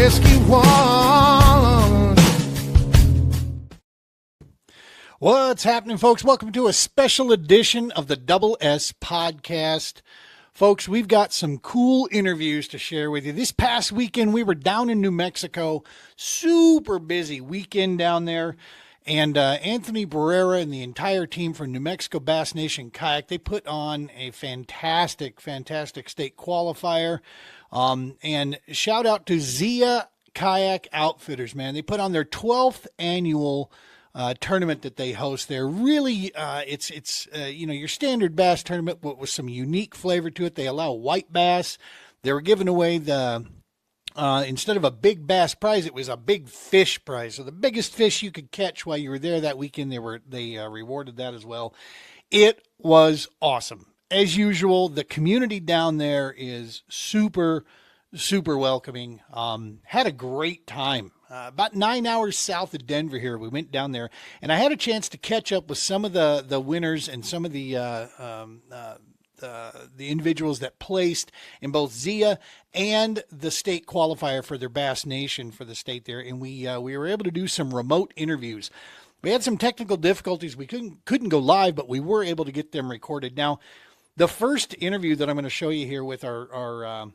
whiskey one. What's happening, folks? Welcome to a special edition of the Double S Podcast. Folks, we've got some cool interviews to share with you. This past weekend, we were down in New Mexico. Super busy weekend down there. And Anthony Barrera and the entire team from New Mexico Bass Nation Kayak, they put on a fantastic state qualifier. And shout out to Zia Kayak Outfitters, man. They put on their 12th annual tournament that they host there. Really, it's your standard bass tournament, but with some unique flavor to it. They allow white bass. They were giving away the instead of a big bass prize, it was a big fish prize. So the biggest fish you could catch while you were there that weekend, they rewarded that as well. It was awesome. As usual, the community down there is super welcoming. Had a great time. About 9 hours south of Denver here, we went down there, and I had a chance to catch up with some of the winners and some of the individuals that placed in both Zia and the state qualifier for their Bass Nation for the state there, and we were able to do some remote interviews. We had some technical difficulties. We couldn't go live, but we were able to get them recorded. Now, the first interview that I'm going to show you here with our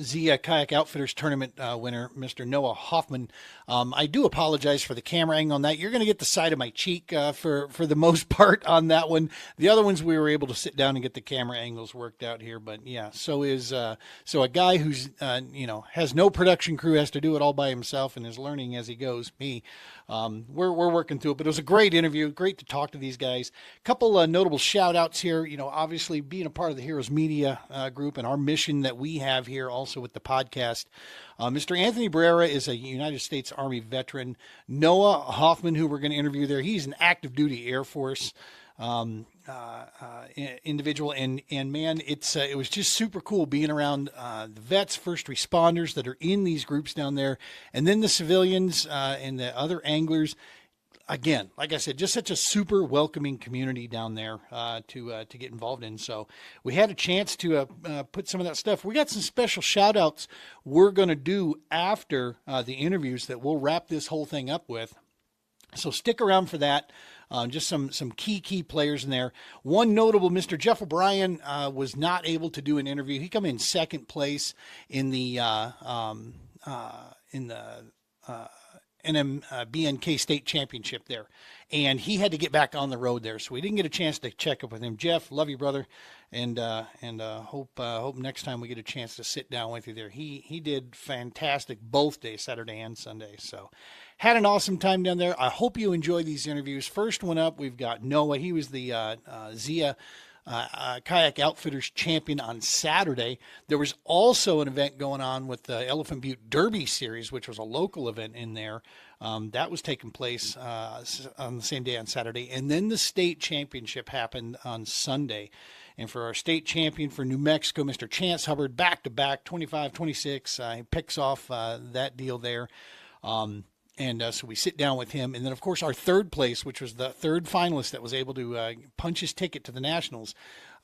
Zia Kayak Outfitters tournament winner, Mr. Noah Hoffman. I do apologize for the camera angle on that. You're going to get the side of my cheek for the most part on that one. The other ones we were able to sit down and get the camera angles worked out here. But yeah, so a guy who's has no production crew, has to do it all by himself and is learning as he goes. Me, we're working through it. But it was a great interview. Great to talk to these guys. A couple notable shout outs here. Obviously being a part of the Heroes Media group and our mission that we have here also with the podcast. Mr. Anthony Barrera is a United States Army veteran. Noah Hoffman, who we're going to interview there, he's an active duty Air Force individual. And man, it was just super cool being around the vets, first responders that are in these groups down there, and then the civilians and the other anglers. Again, like I said, just such a super welcoming community down there to get involved in. So we had a chance to put some of that stuff. We got some special shout outs we're going to do after the interviews that we'll wrap this whole thing up with. So stick around for that. Just some key players in there. One notable, Mr. Jeff O'Brien was not able to do an interview. He come in second place in the NMBNK state championship there, and he had to get back on the road there, so we didn't get a chance to check up with him. Jeff, love you, brother, and hope next time we get a chance to sit down with you there. He did fantastic both days, Saturday and Sunday, so had an awesome time down there. I hope you enjoy these interviews. First one up, we've got Noah. He was the Zia Kayak Outfitters champion on Saturday. There was also an event going on with the Elephant Butte Derby Series, which was a local event in there. That was taking place on the same day on Saturday. And then the state championship happened on Sunday. And for our state champion for New Mexico, Mr. Chance Hubbard, back-to-back, 25-26, he picks off that deal there. So we sit down with him. And then, of course, our third place, which was the third finalist that was able to punch his ticket to the Nationals,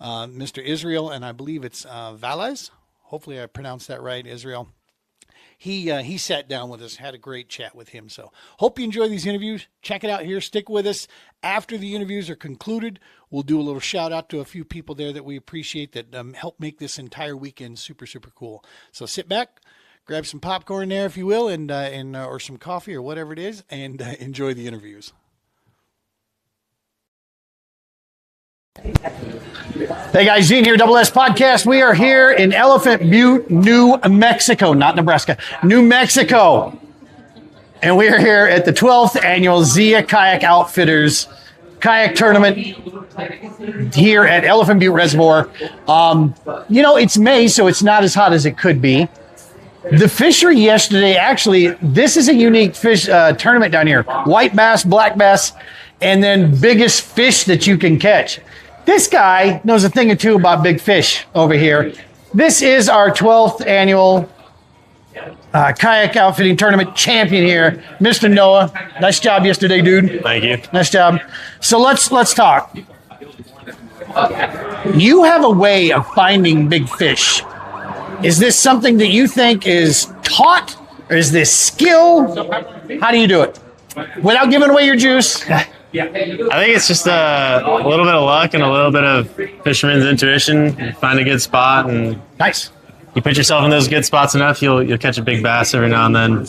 Mr. Israel, and I believe it's Valles. Hopefully I pronounced that right, Israel. He sat down with us, had a great chat with him. So hope you enjoy these interviews. Check it out here. Stick with us. After the interviews are concluded, we'll do a little shout out to a few people there that we appreciate that help make this entire weekend super cool. So sit back. Grab some popcorn there, if you will, and or some coffee or whatever it is, and enjoy the interviews. Hey guys, Gene here, Double S Podcast. We are here in Elephant Butte, New Mexico, not Nebraska, New Mexico. And we are here at the 12th annual Zia Kayak Outfitters Kayak Tournament here at Elephant Butte Reservoir. It's May, so it's not as hot as it could be. The fishery yesterday, actually, this is a unique fish tournament down here. White bass, black bass, and then biggest fish that you can catch. This guy knows a thing or two about big fish over here. This is our 12th annual kayak outfitting tournament champion here, Mr. Noah. Nice job yesterday, dude. Thank you. Nice job. So let's talk. You have a way of finding big fish. Is this something that you think is taught, Or is this skill? How do you do it? Without giving away your juice. I think it's just a little bit of luck and a little bit of fisherman's intuition. You find a good spot, and Nice. you put yourself in those good spots enough, you'll catch a big bass every now and then.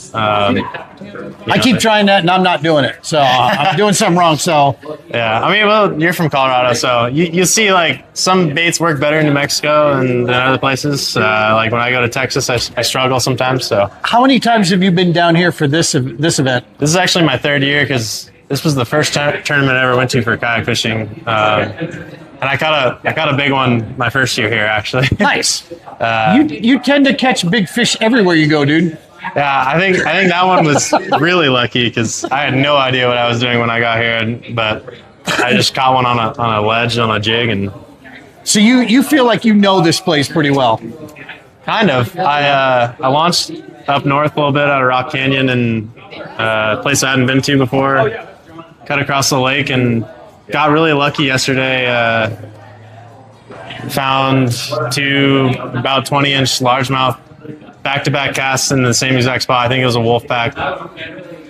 I keep trying that, and I'm not doing it. So I'm doing something wrong. So Yeah, I mean, well, you're from Colorado, so you see like some baits work better in New Mexico than other places. Like when I go to Texas, I struggle sometimes. So how many times have you been down here for this event? this is actually my third year because this was the first tournament I ever went to for kayak fishing. And I caught a big one my first year here, actually. Nice. You tend to catch big fish everywhere you go, dude. Yeah, I think that one was really lucky because I had no idea what I was doing when I got here, but I just caught one on a ledge on a jig, and So you feel like you know this place pretty well. kind of. I launched up north a little bit out of Rock Canyon, and a place I hadn't been to before. Cut across the lake and got really lucky yesterday. Found two about 20-inch largemouth back-to-back casts in the same exact spot. I think it was a wolf pack.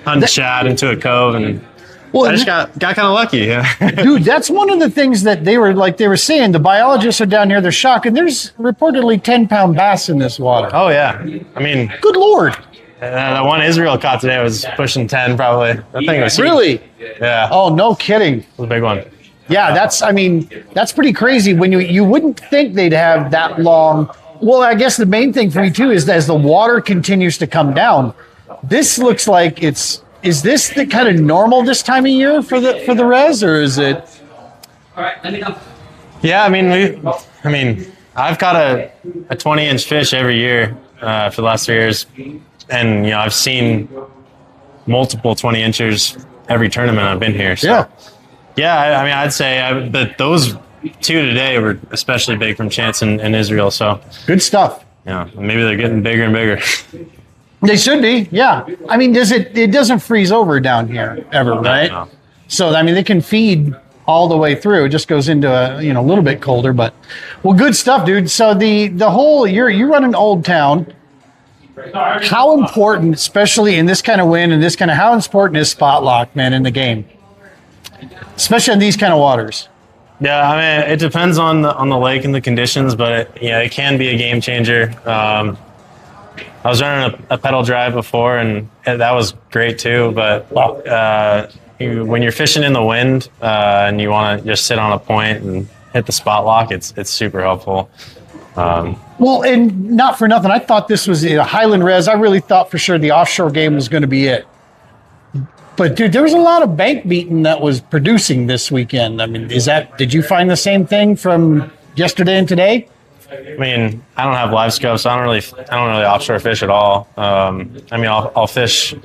Hunted shad into a cove, and I just got kind of lucky. Yeah. Dude, that's one of the things that they were saying. The biologists are down here. They're shocked, and there's reportedly 10-pound bass in this water. Oh yeah. I mean, Good Lord. the one Israel caught today was pushing 10 probably. That thing was huge. Really? Yeah. Oh, no kidding. It was a big one. Yeah, that's pretty crazy. When you wouldn't think they'd have that long. Well, I guess the main thing for me too is that as the water continues to come down, this looks like is this the kind of normal this time of year for the res, or is it? Yeah, I mean, I've caught a 20-inch fish every year for the last 3 years, and I've seen multiple 20-inchers every tournament I've been here. So, yeah, I mean, I'd say that those two today were especially big from Chance and Israel. So Good stuff. yeah, maybe they're getting bigger and bigger. They should be. Yeah. I mean, it doesn't freeze over down here ever, right? No. So I mean, they can feed all the way through. It just goes into a little bit colder, but well, good stuff, dude. So the whole you're running Old Town. How important, especially in this kind of wind and this kind of, how important is spot lock, man, in the game, especially in these kind of waters? Yeah, I mean, it depends on the lake and the conditions, but it can be a game changer. I was running a pedal drive before, and that was great too. But when you're fishing in the wind and you want to just sit on a point and hit the spot lock, it's super helpful. Well, and not for nothing, I thought this was a Highland Res. I really thought for sure the offshore game was going to be it. But dude, there was a lot of bank beating that was producing this weekend. I mean, did you find the same thing from yesterday and today? I mean, I don't have live scope, so I don't really offshore fish at all. I mean, I'll fish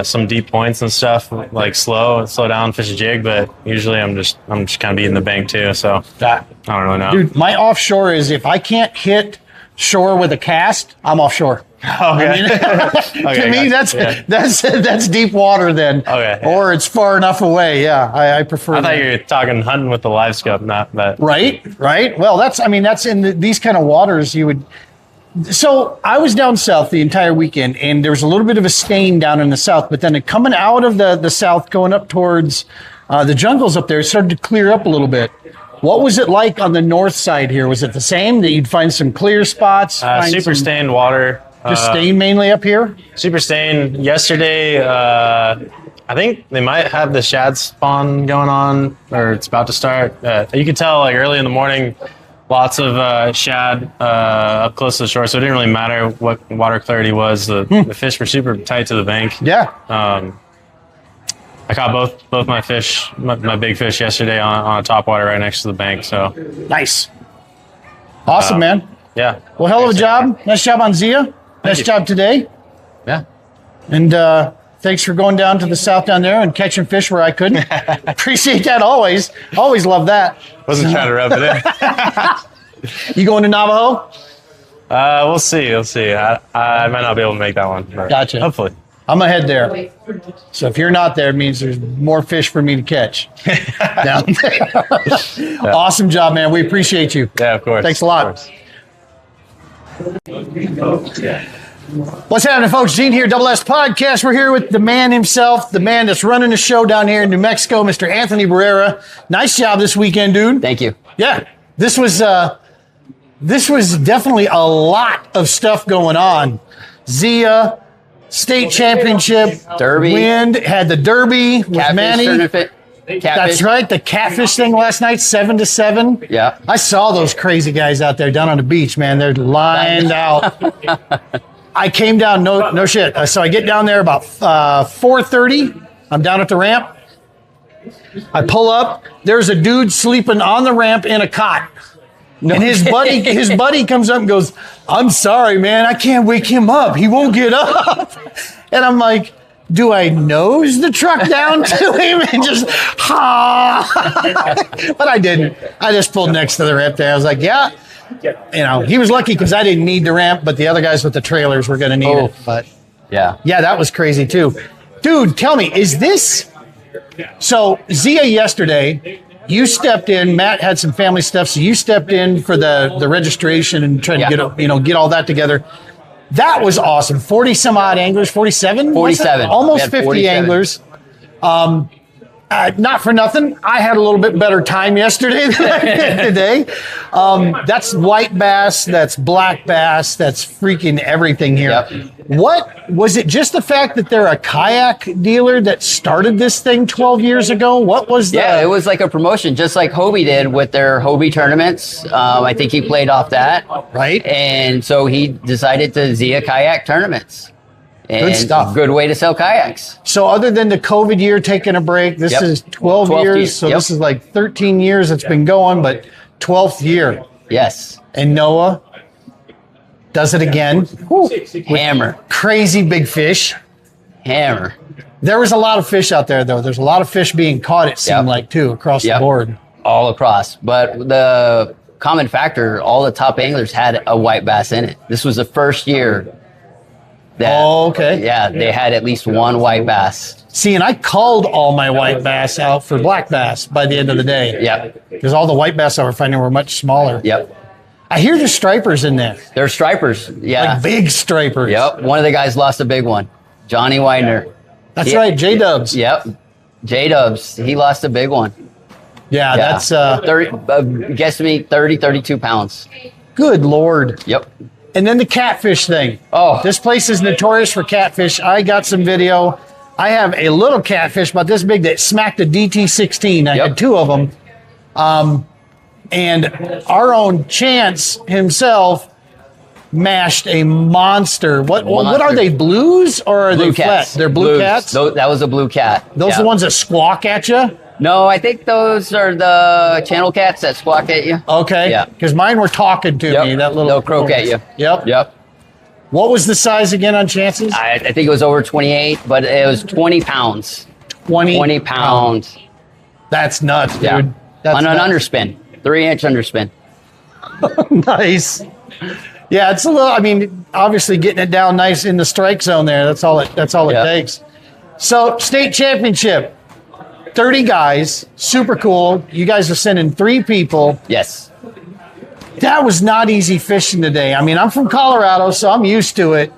some deep points and stuff, like slow down, fish a jig, but usually I'm just kind of beating the bank too. So I don't really know. Dude, my offshore is if I can't hit shore with a cast, I'm offshore. Okay. I mean, Okay, to me, that's deep water then. Okay. Or it's far enough away. Yeah, I prefer. I that. thought you were talking hunting with the live scope, not that. Right. Well, that's in these kind of waters you would. So I was down south the entire weekend, and there was a little bit of a stain down in the south, but then coming out of the south, going up towards the jungles up there, it started to clear up a little bit. What was it like on the north side here? Was it the same, that you'd find some clear spots? Super stained water. Just stain mainly up here? Super stained. Yesterday, I think they might have the shad spawn going on, or it's about to start. You could tell like early in the morning, lots of shad up close to the shore, so it didn't really matter what water clarity was. The fish were super tight to the bank. Yeah. I caught both my fish, my big fish yesterday on a topwater right next to the bank. So nice. Awesome, man. Yeah. Well, hell of a job. Nice job on Zia. Nice job today. Yeah. And thanks for going down to the south down there and catching fish where I couldn't. Appreciate that always. Always love that. Wasn't trying to rub it in. You going to Navajo? We'll see. I might not be able to make that one. Gotcha. Hopefully. I'm going to head there. So if you're not there, it means there's more fish for me to catch down there. Yeah. Awesome job, man. We appreciate you. Yeah, of course. Thanks a lot. What's happening, folks? Gene here, Double S Podcast. We're here with the man himself, the man that's running the show down here in New Mexico, Mr. Anthony Barrera. Nice job this weekend, dude. Thank you. Yeah, this was definitely a lot of stuff going on. Zia, state championship, Derby. Wind, had the Derby with Catfish Manny. tournament. Catfish. That's right, the catfish thing last night, 7-7. Yeah. I saw those crazy guys out there down on the beach, man. They're lined out. I came down, no shit. So I get down there about 4:30. I'm down at the ramp. I pull up. There's a dude sleeping on the ramp in a cot. And his buddy comes up and goes, "I'm sorry, man. I can't wake him up. He won't get up." And I'm like, do I nose the truck down to him and just, But I didn't. I just pulled next to the ramp there. I was like, yeah. You know, he was lucky because I didn't need the ramp, but the other guys with the trailers were going to need it. But yeah, that was crazy too. Dude, tell me, is this, so Zia yesterday, you stepped in, Matt had some family stuff, so you stepped in for the registration and trying to get all that together. That was awesome. 40 some odd anglers, 47? 47. Almost 50 47. anglers. Not for nothing, I had a little bit better time yesterday than I did today. That's white bass, that's black bass, that's freaking everything here. Yep. What was it? Just the fact that they're a kayak dealer that started this thing 12 years ago? What was that? Yeah, it was like a promotion, just like Hobie did with their Hobie tournaments. I think he played off that. Right. And so he decided to Zia kayak tournaments. And Good stuff. Good way to sell kayaks. So other than the COVID year taking a break, this is 12 years. So this is like 13 years it's been going, but 12th year. Yes. And Noah does it again. Woo. Hammer. Crazy big fish. Hammer. There was a lot of fish out there, though. There's a lot of fish being caught, it seemed like, too, across the board. All across. But the common factor, all the top anglers had a white bass in it. This was the first year that, they had at least one white bass. See, and I culled all my white bass out for black bass by the end of the day. Yep. Because all the white bass I were finding were much smaller. Yep. I hear there's stripers in there. They're stripers. Yeah. Like big stripers. Yep. One of the guys lost a big one. Johnny Widener. That's right. J-Dubs. Yep. J-Dubs. He lost a big one. Yeah, that's 30, guess me, 30, 32 pounds. Good Lord. Yep. And then the catfish thing. Oh. This place is notorious for catfish. I got some video. I have a little catfish about this big that smacked a DT-16. I had two of them. And our own Chance himself mashed a monster. What are they, blues or are Blue they cats. flat? They're blue cats? That was a blue cat. Those are the ones that squawk at you? No, I think those are the channel cats that squawk at you. Okay. Yeah. Because mine were talking to me. That little. They'll croak at you. Yep. Yep. What was the size again on Chances? I think it was over 28, but it was 20 pounds. 20 pounds. That's nuts, dude. Yeah. That's on an nuts. underspin. 3-inch underspin. Nice. Yeah, it's a little, I mean, obviously getting it down nice in the strike zone there. That's all it takes. So, state championship. 30 guys, super cool. You guys are sending 3 people. Yes. That was not easy fishing today. I mean, I'm from Colorado, so I'm used to it.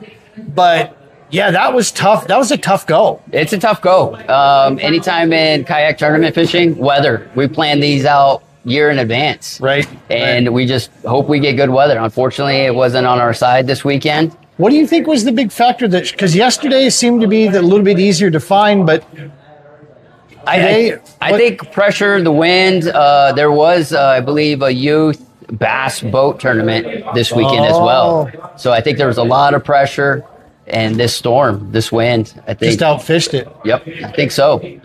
But yeah, that was tough. That was a tough go. It's a tough go. Anytime in kayak tournament fishing, weather. We plan these out year in advance. Right. And we just hope we get good weather. Unfortunately, it wasn't on our side this weekend. What do you think was the big factor that, because yesterday seemed to be a little bit easier to find, but I think pressure, the wind. There was, I believe, a youth bass boat tournament this weekend as well. So I think there was a lot of pressure, and this storm, this wind, I think just outfished it. Yep, I think so.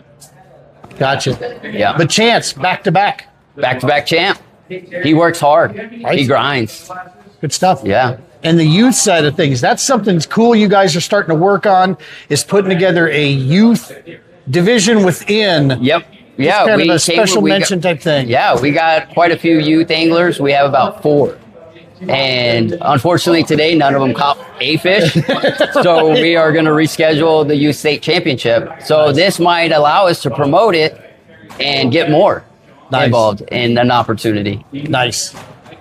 Gotcha. Yeah. But Chance, back to back champ. He works hard. Right. He grinds. Good stuff. Yeah. And the youth side of things, that's something cool you guys are starting to work on, is putting together a youth division within. Yep. Yeah. It's kind of a special mention type thing. Yeah. We got quite a few youth anglers. We have about 4. And unfortunately today, none of them caught a fish. So we are going to reschedule the youth state championship. So this might allow us to promote it and get more involved in an opportunity. Nice.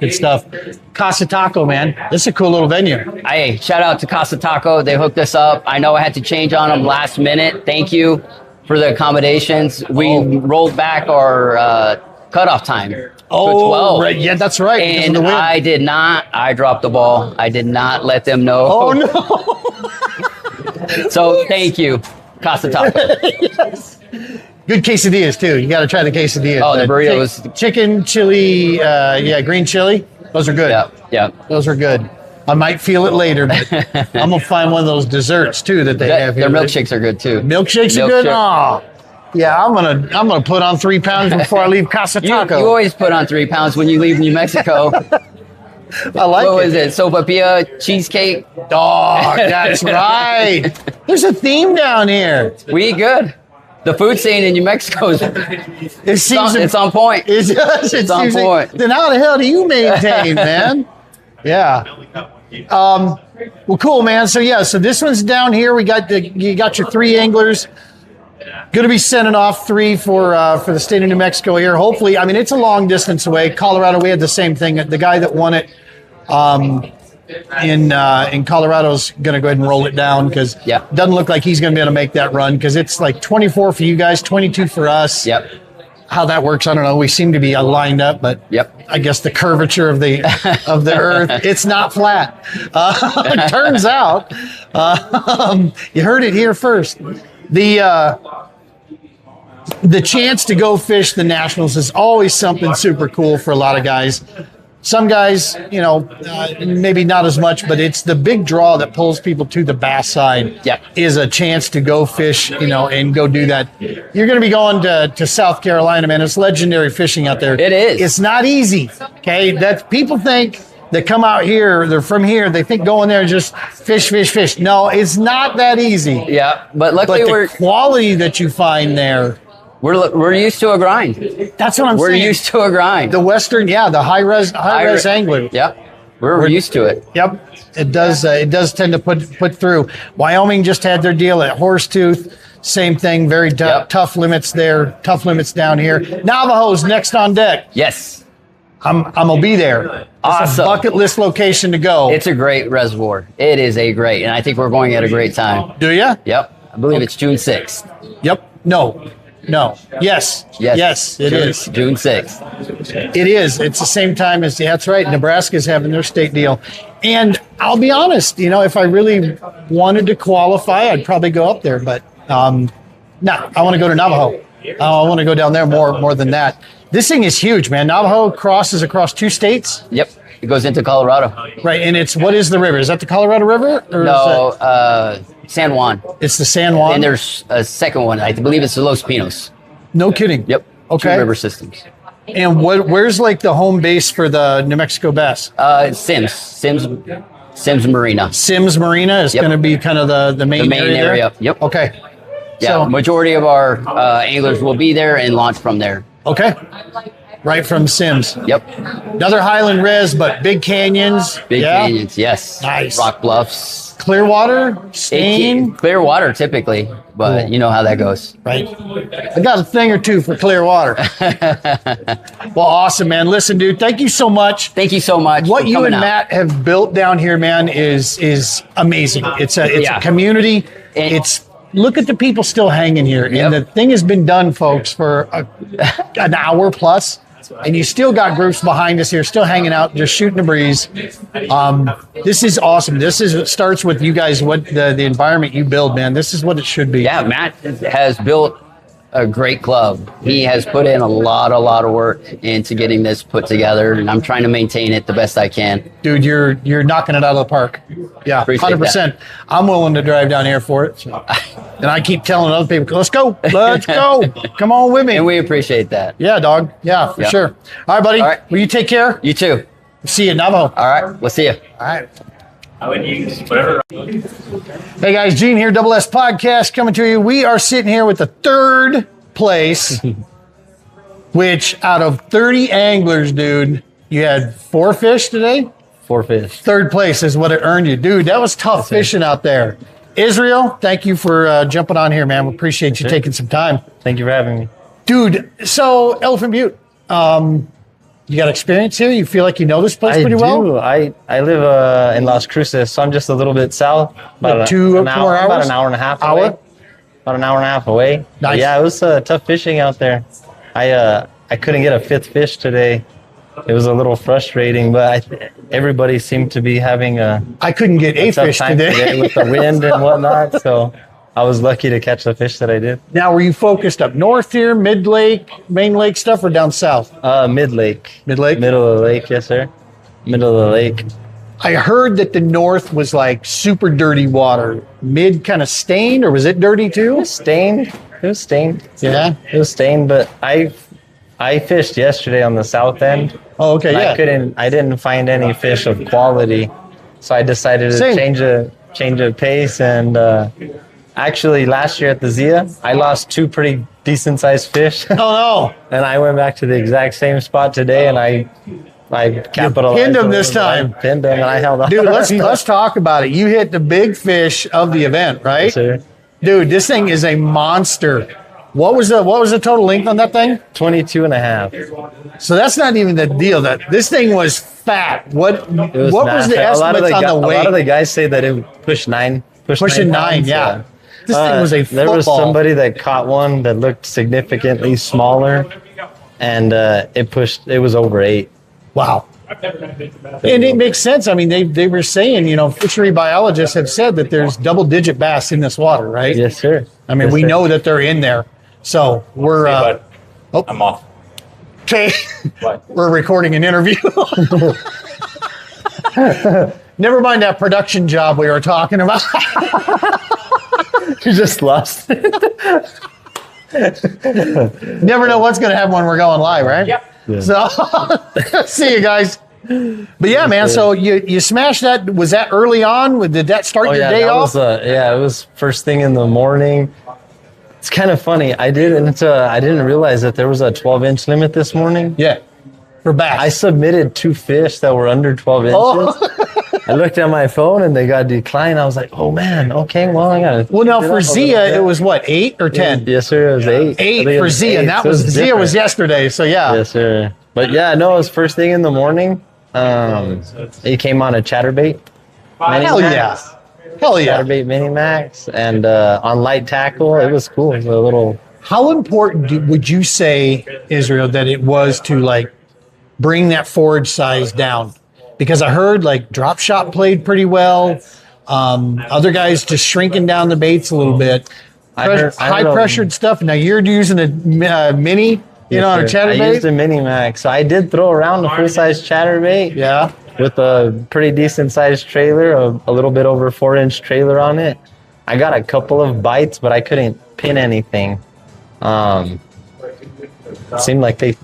Good stuff. Casa Taco, man. This is a cool little venue. Hey, shout out to Casa Taco. They hooked us up. I know I had to change on them last minute. Thank you for the accommodations. We rolled back our cutoff time to 12. Right. Yeah, that's right. And I did not. I dropped the ball. I did not let them know. Oh, no. So thank you, Casa Taco. Yes. Good quesadillas, too. You got to try the quesadillas. Oh, the burritos. Chicken, chili, green chili. Those are good. Yeah. Those are good. I might feel it later, but I'm going to find one of those desserts, too, that they have here. Their milkshakes are good, too. Milkshakes are good? Oh. Yeah, I'm gonna put on 3 pounds before I leave Casa Taco. You always put on 3 pounds when you leave New Mexico. I like What was it? Sopapilla cheesecake? Oh, that's right. There's a theme down here. We eat good. The food scene in New Mexico is it's on point. It's on point. Then how the hell do you maintain, man? Yeah. Well, cool, man. So this one's down here. You got your 3 anglers. Going to be sending off 3 for the state of New Mexico here. Hopefully, I mean, it's a long distance away. Colorado, we had the same thing. The guy that won it in Colorado's going to go ahead and roll it down because it doesn't look like he's going to be able to make that run because it's like 24 for you guys, 22 for us. Yep. How that works, I don't know. We seem to be lined up, but I guess the curvature of the earth, it's not flat. It turns out, you heard it here first. The chance to go fish the Nationals is always something super cool for a lot of guys. Some guys, maybe not as much, but it's the big draw that pulls people to the bass side. Is a chance to go fish, and go do that. You're going to be going to South Carolina, man. It's legendary fishing out there. It is. It's not easy. Okay, that people think that come out here, they're from here. They think going there and just fish. No, it's not that easy. Yeah, but luckily the quality that you find there. We're used to a grind. That's what I'm saying. We're used to a grind. The Western, the high res angler. Yeah, we're used to it. Yep, it does tend to put through. Wyoming just had their deal at Horsetooth. Same thing, very tough limits there, tough limits down here. Navajo's next on deck. Yes. I'm gonna be there. Awesome. It's a bucket list location to go. It's a great reservoir. It is and I think we're going at a great time. Do you? Yep. I believe it's June 6th. Yep. No. Yes. It is June 6th. It is. It's the same time as that's right. Nebraska's having their state deal, and I'll be honest. If I really wanted to qualify, I'd probably go up there. But I want to go to Navajo. I want to go down there more than that. This thing is huge, man. Navajo crosses across 2 states. Yep. It goes into Colorado. Right, and what is the river? Is that the Colorado River? Or no, San Juan. It's the San Juan? And there's a second one. I believe it's the Los Pinos. No kidding. Yep. Okay. 2 river systems. And where's the home base for the New Mexico bass? Sims Marina. Sims Marina is going to be kind of the main area. Yep. Okay. Yeah, majority of our anglers will be there and launch from there. Okay. Right from Sims. Yep. Another Highland res, but big canyons. Big canyons, yes. Nice. Rock bluffs. Clearwater, Stain. Clearwater typically, but you know how that goes. Right. I got a thing or two for Clearwater. Well, awesome, man. Listen, dude, thank you so much. Thank you so much. What you and Matt have built down here, man, is amazing. It's a community. Look at the people still hanging here. And the thing has been done, folks, for an hour plus. And you still got groups behind us here, still hanging out, just shooting the breeze. This is awesome. It starts with you guys, what the environment you build, man. This is what it should be. Yeah, Matt has built a great club. He has put in a lot of work into getting this put together, and I'm trying to maintain it the best I can. Dude, you're knocking it out of the park. Yeah, 100%. I'm willing to drive down here for it. So. And I keep telling other people, let's go. Come on with me. And we appreciate that. Yeah, dog. Yeah, for sure. All right, buddy. All right. Will you take care? You too. See you at Navajo. All right. We'll see you. All right. I would use whatever. Hey guys, Gene here, Double S Podcast coming to you. We are sitting here with the 3rd place, which out of 30 anglers, dude, you had 4 fish today? 4 fish. 3rd place is what it earned you. Dude, that was tough fishing out there. Israel, thank you for jumping on here, man. We appreciate you taking some time. Thank you for having me. Dude, so Elephant Butte, You got experience here? You feel like you know this place I pretty do. well? I live in Las Cruces, so I'm just a little bit south. About Two an hour, more hours? about an hour and a half Hour? away. About an hour and a half away. Nice. But yeah, it was tough fishing out there. I couldn't get a 5th fish today. It was a little frustrating, but everybody seemed to be having I couldn't get a tough fish time today. with the wind and whatnot. So I was lucky to catch the fish that I did. Now, were you focused up north here, mid lake, main lake stuff, or down south? Mid lake. Mid lake? Middle of the lake, yes sir. Middle of the lake. I heard that the north was like super dirty water. Mid kind of stained, or was it dirty too? It was stained. It was stained. Yeah. It was stained, but I fished yesterday on the south end. Oh, okay, yeah. I didn't find any fish of quality, so I decided to Same. change of pace. And actually, last year at the Zia, I lost 2 pretty decent sized fish, Oh no. and I went back to the exact same spot today, and I capitalized. pinned 'em on this it. time. I pinned him, and I held on. Dude, let's talk about it. You hit the big fish of the event, right? Yes, sir. Dude, this thing is a monster. What was the total length on that thing? 22 and a half. So that's not even the deal. That this thing was fat. What It was what was massive. the estimates on the A lot weight? of the guys say that it pushed 9. Pushing 9, pounds, yeah. This thing was a There was football. somebody that caught one that looked significantly smaller, and it was over 8. Wow. And it makes sense. I mean, they were saying, fishery biologists have said that there's double-digit bass in this water, right? Yes, sir. I mean, Yes, we sir. know that they're in there. So we're I'm off. okay. What? We're recording an interview. Never mind that production job we were talking about. You just lost it. Never know what's going to happen when we're going live, right? Yep. Yeah. So, see you guys. But yeah, man. So you smashed that. Was that early on? Did that start Oh your yeah, day that off? was it was first thing in the morning. It's kind of funny. I didn't realize that there was a 12-inch limit this morning. Yeah, for bass. I submitted 2 fish that were under 12 inches. Oh. I looked at my phone and they got declined. I was like, oh man, okay, well I got. Well, now for Zia, it was what, 8 or 10? Yes, sir. It was 8. I 8 think it for was Zia. 8, And that so was it's Zia was different. yesterday. So yeah. Yes, sir. But yeah, no, it was first thing in the morning. He came on a chatterbait. Hell yeah. Hell yeah. Chatterbait mini max and on light tackle. It was cool. It was a little. How important would you say, Israel, that it was to like bring that forage size down? Because I heard like drop shot played pretty well. Other guys just shrinking down the baits a little bit. I heard High pressured stuff. Now you're using a mini, on a Yes, sir. I used chatterbait. a mini max. So I did throw around a full size chatterbait. Yeah. With a pretty decent sized trailer, a little bit over 4-inch trailer on it. I got a couple of bites, but I couldn't pin anything. It seemed like they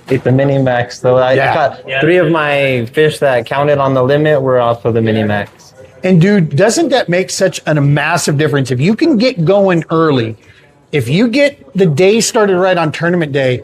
ate the mini max though. I caught 3 of my fish that counted on the limit were off of the mini max. And dude, doesn't that make such a massive difference? If you can get going early, if you get the day started right on tournament day,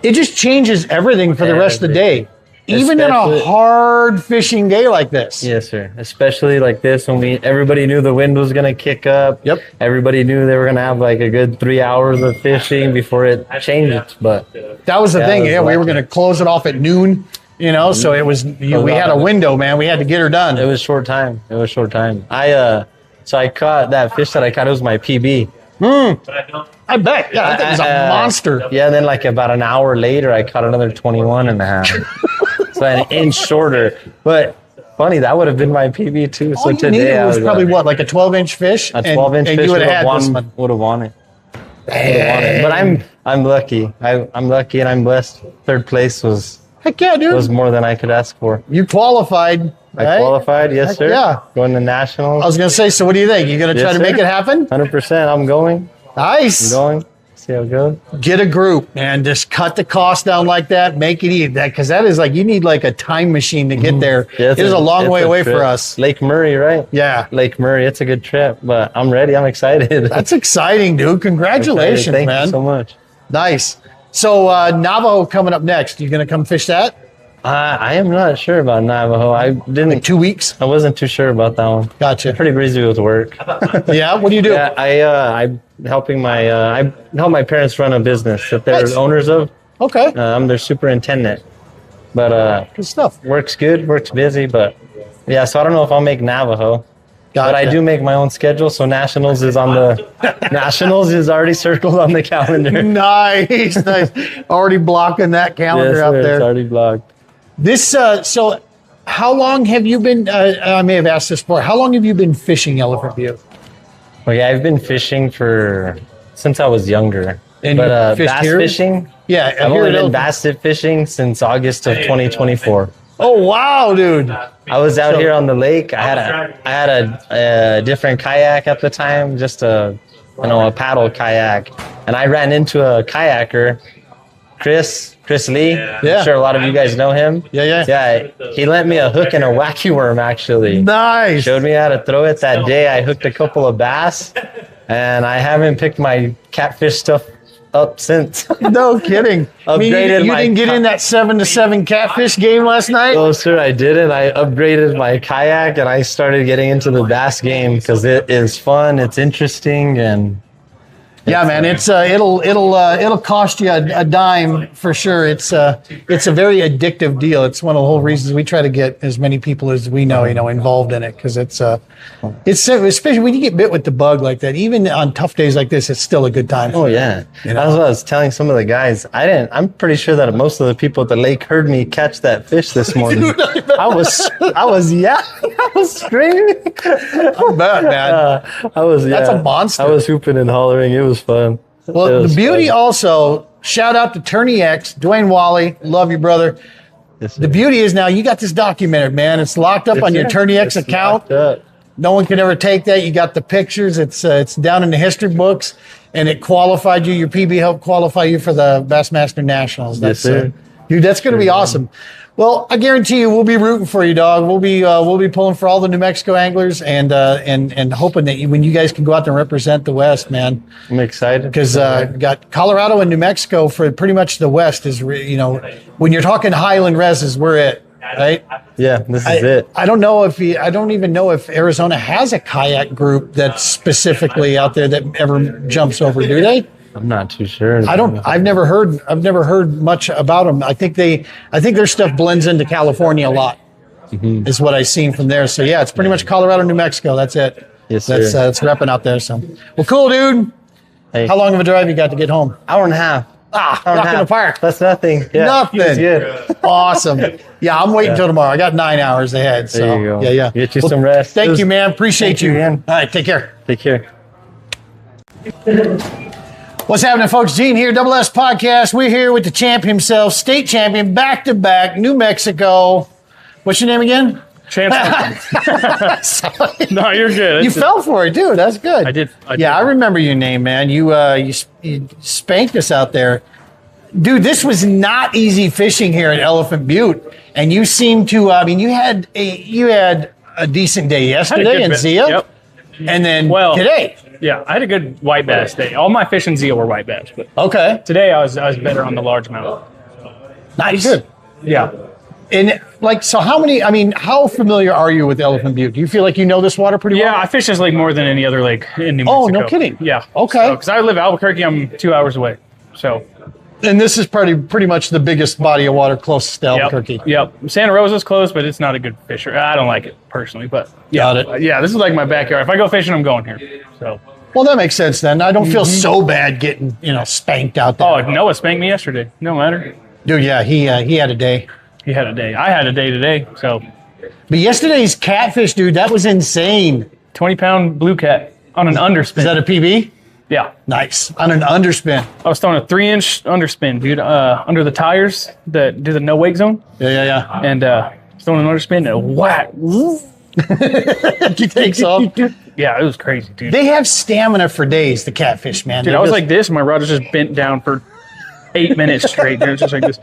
it just changes everything for the rest of the day. Even in a Especially- hard fishing day like this. Yes, sir. Especially like this when everybody knew the wind was gonna kick up. Yep. Everybody knew they were gonna have like a good 3 hours of fishing before it changed. But That was the Yeah, thing. it was Yeah, we were lucky. going to close it off at noon, so it was, we had a window, man. We had to get her done. it was short time. It was short time. So I caught that fish that I caught. It was my PB. I bet. Yeah, that thing was a monster. Yeah, then like about an hour later, I caught another 21 and a half. So an inch shorter. But funny, that would have been my PB too. All So you today needed I was probably what, like a 12-inch fish? a 12-inch and fish you would would have have had this won. one. Would have won it. But I'm lucky. I'm lucky and I'm blessed. Third place was Heck yeah, dude. more than I could ask for. You qualified. I right? qualified, yes Heck sir. yeah. Going to nationals. I was going to say, so what do you think? You going to try Yes, to make sir. it happen? 100%. I'm going. Nice. Going. See how it goes. Get a group, man. Just cut the cost down like that. Make it easy. Because that is like, you need like a time machine to get there. Yeah, It is a long it's way away trip. for us. Lake Murray, right? Yeah. Lake Murray. It's a good trip, but I'm ready. I'm excited. That's exciting, dude. Congratulations, Thank man. you so much. Nice. So Navajo coming up next. You going to come fish that? I am not sure about Navajo. I didn't. Like 2 weeks? I wasn't too sure about that one. Gotcha. Pretty busy with work. Yeah. What do you do? Yeah, I'm helping I help my parents run a business that they're Nice. owners of. Okay. I'm their superintendent. But Good stuff. works good, works busy. But yeah, so I don't know if I'll make Navajo. But I Gotcha. do make my own schedule, so Nationals is already circled on the calendar. Nice. Already blocking that calendar Yes, out sir, there. it's already blocked. This so how long have you been I may have asked this before. How long have you been fishing Elephant Butte? Okay, I've been fishing since I was younger. And But you fished bass here? fishing, Yeah, I've here only at been Elephant- bass dip fishing since August of 2024. Oh wow, dude. I was out here on the lake. I had a different kayak at the time, just a paddle kayak, and I ran into a kayaker, Chris Lee. Yeah. I'm sure a lot of you guys know him. Yeah. He lent me a hook and a wacky worm actually. Nice. Showed me how to throw it that day. I hooked a couple of bass, and I haven't picked my catfish stuff up since. No kidding. I mean, Upgraded you my didn't get in that 7-7 catfish game last night? Oh, sir, I didn't. I upgraded my kayak and I started getting into the bass game because it is fun. It's interesting and Yeah, man, it's it'll cost you a dime for sure. It's a very addictive deal. It's one of the whole reasons we try to get as many people as we know, involved in it because it's especially when you get bit with the bug like that. Even on tough days like this, it's still a good time. oh yeah. That's what I was telling some of the guys. I'm pretty sure that most of the people at the lake heard me catch that fish this morning. I was screaming. I bet, man. That's a monster. I was hooping and hollering. It was fun. Well, It was the beauty fun. also, shout out to Tourney X, Dwayne Wally, love you, brother. Yes, sir. The beauty is now you got this documented, man. It's locked up on your Tourney X It's account. locked up. No one can ever take that. You got the pictures. It's down in the history books, and it qualified you. Your PB helped qualify you for the Bassmaster Nationals. Yes, sir. Dude, that's going to be awesome. Well, I guarantee you, we'll be rooting for you, dog. We'll be pulling for all the New Mexico anglers, and hoping that when you guys can go out there and represent the West, man. I'm excited Because got Colorado and New Mexico for pretty much the West is, when you're talking Highland Reses, we're it, right? Yeah, this is it. I don't know I don't even know if Arizona has a kayak group that's specifically out there that ever jumps over. Do they? I'm not too sure. I've never heard much about them. I think their stuff blends into California a lot. Is what I've seen from there. So yeah, it's pretty much Colorado, New Mexico. That's it. Yes, sir. That's repping out there. So well, cool, dude. Hey. How long of a drive you got to get home? Hour and a half. Rock Hour and a in the half. park. That's nothing. Yeah, Nothing. it's good. Awesome. Yeah, I'm waiting till tomorrow. I got 9 hours ahead. So There you go. yeah. Get you some rest. Thank you, man. Appreciate Thank you, man. All right, take care. Take care. What's happening, folks? Gene here, Double S Podcast. We're here with the champ himself, state champion, back-to-back, New Mexico. What's your name again? Chance. No, you're good. You fell for it, dude. That's good. I did. I remember your name, man. You spanked us out there. Dude, this was not easy fishing here at Elephant Butte. And you seem to, you had a decent day yesterday in Zia. Yep. And then Well- today. Yeah, I had a good white bass day. All my fish in Zia were white bass, but Okay. today I was better on the largemouth. Nice. Good. Yeah. And so how familiar are you with Elephant Butte? Do you feel like you know this water pretty well? Yeah, I fish this lake more than any other lake in New Mexico. Oh, no kidding. Yeah. Okay. Because I live in Albuquerque, I'm 2 hours away. So. And this is pretty much the biggest body of water closest to Albuquerque. Yep. Santa Rosa's close, but it's not a good fisher. I don't like it personally, but yeah. Got it. Yeah, this is like my backyard. If I go fishing, I'm going here. So. Well, that makes sense then. I don't feel so bad getting, spanked out there. Oh, Noah spanked me yesterday. No matter. Dude, yeah, he had a day. He had a day. I had a day today. So. But yesterday's catfish, dude, that was insane. 20-pound blue cat on an underspin. Is that a PB? Yeah. Nice. On an underspin. I was throwing a 3-inch underspin, dude, under the tires that do the no wake zone. Yeah. And throwing an underspin and whack. He takes off. Yeah, it was crazy, dude. They have stamina for days, the catfish, man. Dude, I was like this, and my rod was just bent down for 8 minutes straight. Dude, it was just like this.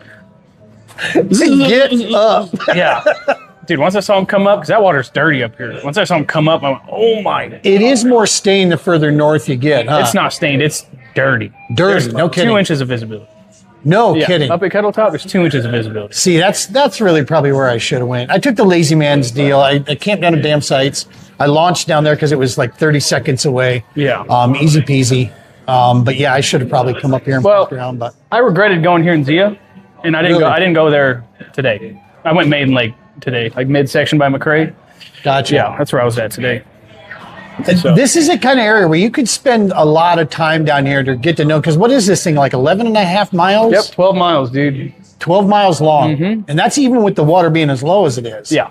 get up. Yeah. Dude, once I saw him come up, because that water's dirty up here. Once I saw him come up, I went, oh my. It is more stained the further north you get, huh? It's not stained, it's dirty. Dirty, There's no kidding. 2 inches of visibility. No Yeah, kidding. up at Kettle Top, there's 2 inches of visibility. See, that's really probably where I should have went. I took the lazy man's deal. I camped down at Dam Sites. I launched down there because it was like 30 seconds away. Yeah. Easy peasy. But yeah, I should have probably come up here and Well, walked around. But I regretted going here in Zia and I didn't Really? go. I didn't go there today. I went Maiden Lake today, like midsection by McRae. Gotcha. Yeah, that's where I was at today. This is a kind of area where you could spend a lot of time down here to get to know, because what is this thing, like 11 and a half miles? Yep, 12 miles, dude. 12 miles long. And that's even with the water being as low as it is. Yeah.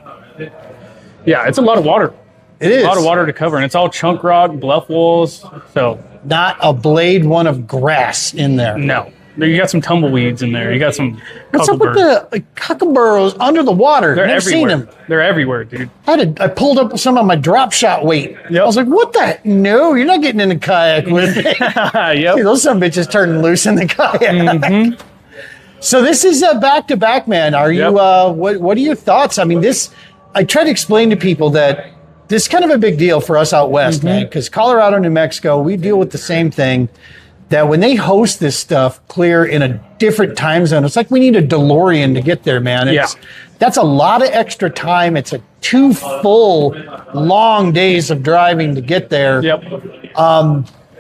Yeah, it's a lot of water. It is. A lot of water to cover, and it's all chunk rock, bluff walls. So, Not a blade one of grass in there. no. You got some tumbleweeds in there. You got some What's up with the kookaburras under the water? They're Never everywhere. seen them. They're everywhere, dude. I pulled up some of my drop shot weight. Yep. I was like, what the? No, you're not getting in the kayak with me. Yep. See, those some bitches turning loose in the kayak. So this is a back-to-back, man. Are you, Yep. what are your thoughts? I mean, I try to explain to people that this is kind of a big deal for us out west, man, because Colorado, New Mexico, we deal with the same thing. That when they host this stuff clear in a different time zone, it's like we need a DeLorean to get there, man. That's a lot of extra time. It's a 2 full, long days of driving to get there. Yep.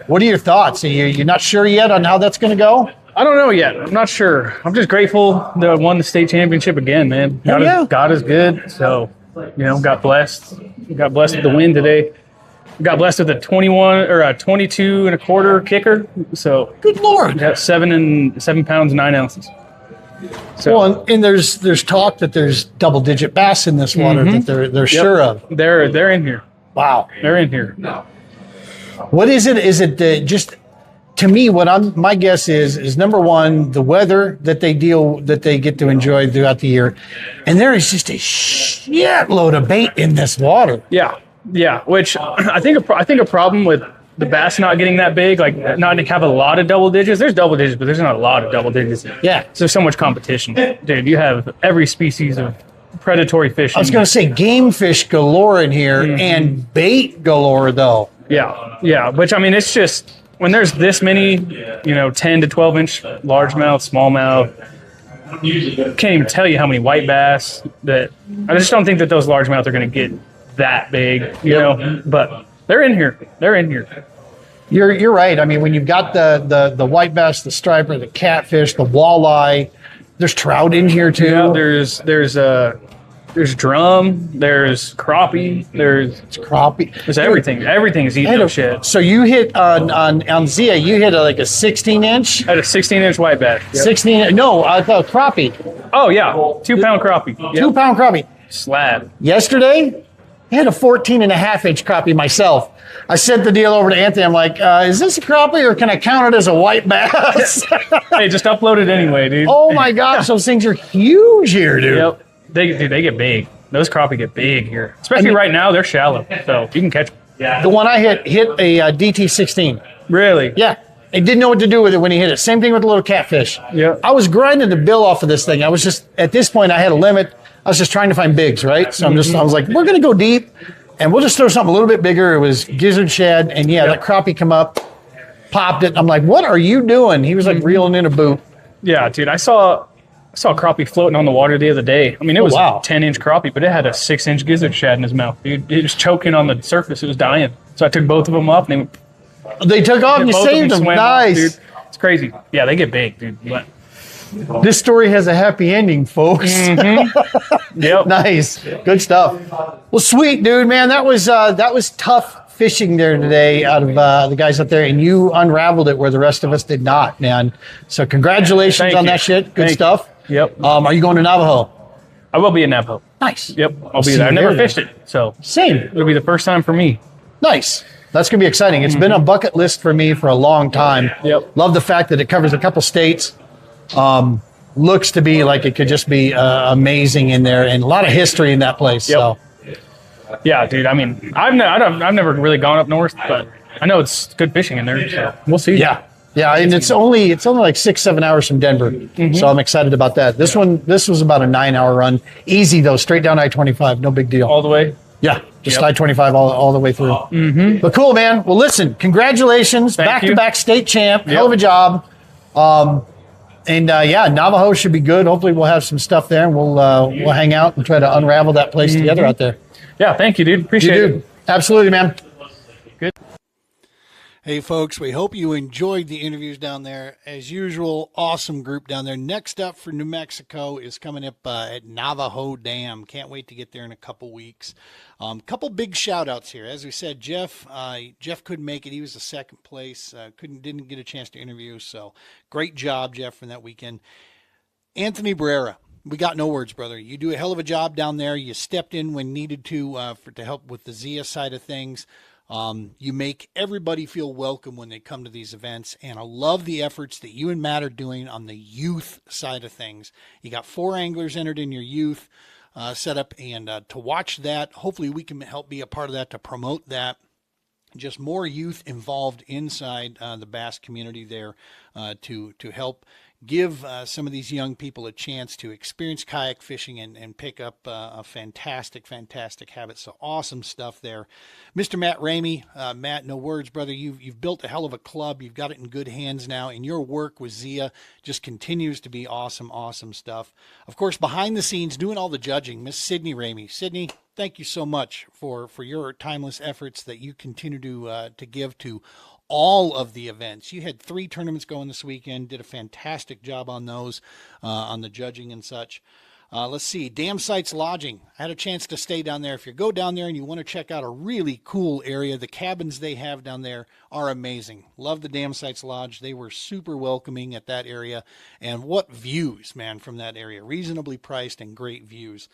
What are your thoughts? You're not sure yet on how that's going to go? I don't know yet. I'm not sure. I'm just grateful that I won the state championship again, man. God is good. So, got blessed. Got blessed with the win today. Got blessed with a 21 or a 22 and a quarter kicker. So Good Lord. got 7 pounds 9 ounces. So Well, and there's talk that there's double-digit bass in this water that they're sure of. they're in here. Wow. They're in here. What is it? Is it just, to me, my guess is number one, the weather that they get to enjoy throughout the year, and there is just a shitload of bait in this water. Yeah. Which I think a problem with the bass not getting that big, like not to have a lot of double digits. There's double digits, but there's not a lot of double digits. Yeah. So there's so much competition, dude. You have every species of predatory fish. I was going to say game fish galore in here and bait galore, though. Yeah. Which, I mean, it's just when there's this many, 10 to 12 inch largemouth, smallmouth. Can't even tell you how many white bass that I just don't think that those largemouth are going to get that big, but they're in here. You're right. I mean, when you've got the white bass, the striper, the catfish, the walleye, there's trout in here too. Yeah, there's drum, there's crappie, there's crappie. There's everything. Everything's eating up shit. So you hit on Zia, you hit like a 16 inch. I had a 16-inch white bass. Yep. 16. No, I thought crappie. Oh yeah, 2 pound crappie. Yep. 2 pound crappie. Slab. Yesterday, I had a 14 and a half inch crappie myself. I sent the deal over to Anthony. I'm like, is this a crappie or can I count it as a white bass? Hey, just upload it anyway, dude. Oh my gosh, those things are huge here, dude. Yep. They get big. Those crappie get big here. Especially right now, they're shallow, so you can catch them. Yeah. The one I hit a DT16. Really? Yeah. I didn't know what to do with it when he hit it. Same thing with the little catfish. Yeah. I was grinding the bill off of this thing. I was just, at this point, I had a limit. I was just trying to find bigs, right? So I was like, we're going to go deep and we'll just throw something a little bit bigger. It was gizzard shad. And that crappie come up, popped it. I'm like, what are you doing? He was like reeling in a boot. Yeah, dude. I saw a crappie floating on the water the other day. I mean, it was a 10-inch crappie, but it had a 6-inch gizzard shad in his mouth, dude. It was choking on the surface. It was dying. So I took both of them up and they took off and you saved them. Nice. Dude. It's crazy. Yeah, they get big, dude. But this story has a happy ending, folks. Yep. Nice. Good stuff. Well, sweet, dude, man. That was tough fishing there today out of the guys out there, and you unraveled it where the rest of us did not, man. So congratulations on that shit. Good stuff. Yep. Are you going to Navajo? I will be in Navajo. Nice. Yep. I'll be there. I've never fished it, so same. It'll be the first time for me. Nice. That's going to be exciting. It's been a bucket list for me for a long time. Yep. Love the fact that it covers a couple states. Looks to be like it could just be amazing in there, and a lot of history in that place. Yep. So, yeah, dude. I mean, I've never really gone up north, but I know it's good fishing in there. So we'll see. yeah, and it's only like 6-7 hours from Denver. So I'm excited about that. This was about a 9-hour run. Easy though, straight down I-25, no big deal. All the way. Yeah, just I-25 all the way through. But cool, man. Well, listen, congratulations, back-to-back state champ. Hell of a job. Navajo should be good. Hopefully, we'll have some stuff there, and we'll hang out and try to unravel that place together out there. Yeah, thank you, dude. Appreciate it. Absolutely, man. Good. Hey, folks, we hope you enjoyed the interviews down there. As usual, awesome group down there. Next up for New Mexico is coming up at Navajo Dam. Can't wait to get there in a couple weeks. Couple big shout outs here. As we said, Jeff couldn't make it. He was the second place. Didn't get a chance to interview. So great job, Jeff, from that weekend. Anthony Barrera. We got no words, brother. You do a hell of a job down there. You stepped in when needed to help with the Zia side of things. You make everybody feel welcome when they come to these events, and I love the efforts that you and Matt are doing on the youth side of things. You got 4 anglers entered in your youth setup, and to watch that, hopefully we can help be a part of that to promote that. Just more youth involved inside the bass community there to help give some of these young people a chance to experience kayak fishing and pick up a fantastic habit. So awesome stuff there. Mr. Matt Ramey, Matt, no words, brother. You've built a hell of a club. You've got it in good hands now, and your work with Zia just continues to be awesome stuff. Of course, behind the scenes, doing all the judging, Miss Sydney Ramey. Sydney, thank you so much for your timeless efforts that you continue to give to all of the events. You had 3 tournaments going this weekend, did a fantastic job on those, on the judging and such. Let's see, Dam Sites Lodging. I had a chance to stay down there. If you go down there and you want to check out a really cool area, the cabins they have down there are amazing. Love the Dam Sites Lodge. They were super welcoming at that area. And what views, man, from that area. Reasonably priced and great views.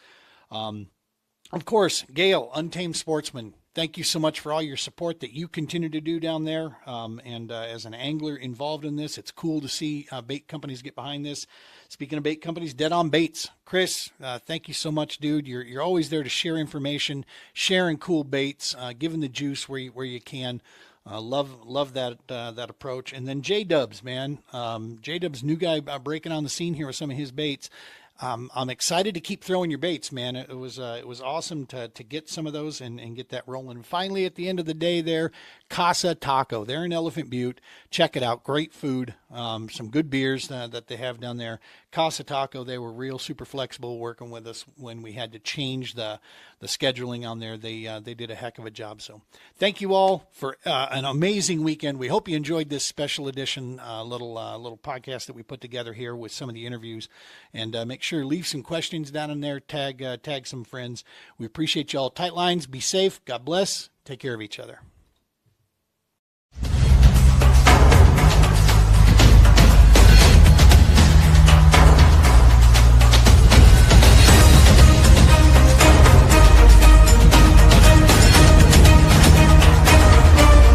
Of course, Gail, Untamed Sportsman. Thank you so much for all your support that you continue to do down there. And as an angler involved in this, it's cool to see bait companies get behind this. Speaking of bait companies, Dead On Baits. Chris, thank you so much, dude. You're always there to share information, sharing cool baits, giving the juice where you can. Love that approach. And then J-Dubs, man. J-Dubs, new guy breaking on the scene here with some of his baits. I'm excited to keep throwing your baits, man. It was awesome to get some of those and get that rolling. And finally, at the end of the day there, Casa Taco. They're in Elephant Butte. Check it out. Great food. Some good beers that they have down there. Casa Taco, they were real super flexible working with us when we had to change the scheduling on there. They did a heck of a job. So thank you all for an amazing weekend. We hope you enjoyed this special edition little podcast that we put together here with some of the interviews. And make sure leave some questions down in there. Tag some friends. We appreciate y'all. Tight lines. Be safe. God bless. Take care of each other.